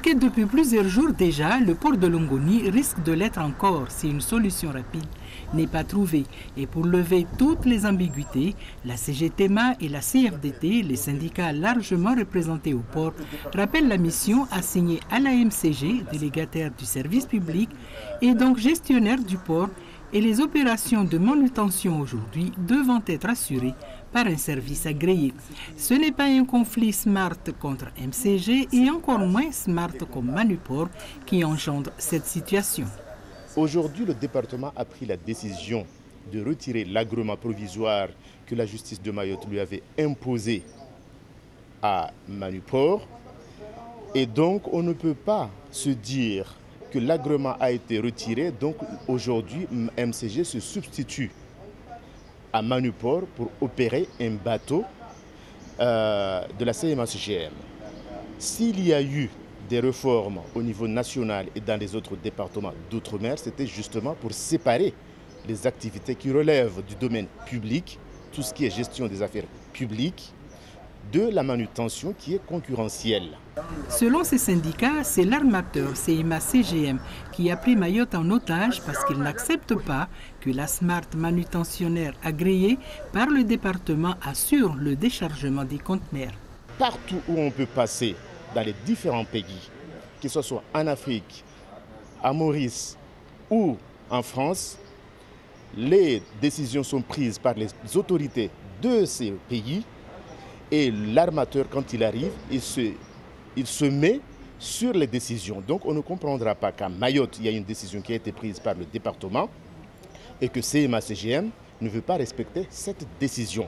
Depuis plusieurs jours déjà, le port de Longoni risque de l'être encore si une solution rapide n'est pas trouvée. Et pour lever toutes les ambiguïtés, la CGTMA et la CFDT, les syndicats largement représentés au port, rappellent la mission assignée à la MCG, délégataire du service public et donc gestionnaire du port, et les opérations de manutention aujourd'hui devant être assurées par un service agréé. Ce n'est pas un conflit Smart contre MCG et encore moins Smart comme Manuport qui engendre cette situation. Aujourd'hui, le département a pris la décision de retirer l'agrément provisoire que la justice de Mayotte lui avait imposé à Manuport. Et donc, on ne peut pas se dire que l'agrément a été retiré. Donc, aujourd'hui, MCG se substitue à Manuport pour opérer un bateau de la CMA-CGM. S'il y a eu des réformes au niveau national et dans les autres départements d'outre-mer, c'était justement pour séparer les activités qui relèvent du domaine public, tout ce qui est gestion des affaires publiques, de la manutention qui est concurrentielle. Selon ces syndicats, c'est l'armateur CMA-CGM qui a pris Mayotte en otage parce qu'il n'accepte pas que la Smart manutentionnaire agréée par le département assure le déchargement des conteneurs. Partout où on peut passer dans les différents pays, que ce soit en Afrique, à Maurice ou en France, les décisions sont prises par les autorités de ces pays et l'armateur, quand il arrive, il se met sur les décisions. Donc on ne comprendra pas qu'à Mayotte, il y a une décision qui a été prise par le département et que CMA-CGM ne veut pas respecter cette décision.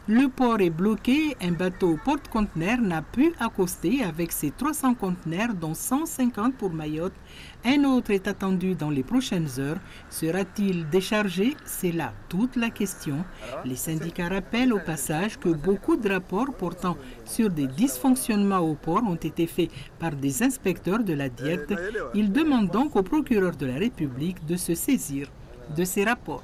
Le port est bloqué, un bateau porte-conteneurs n'a pu accoster avec ses 300 conteneurs, dont 150 pour Mayotte. Un autre est attendu dans les prochaines heures. Sera-t-il déchargé? C'est là toute la question. Les syndicats rappellent au passage que beaucoup de rapports portant sur des dysfonctionnements au port ont été faits par des inspecteurs de la DIET. Ils demandent donc au procureur de la République de se saisir de ces rapports.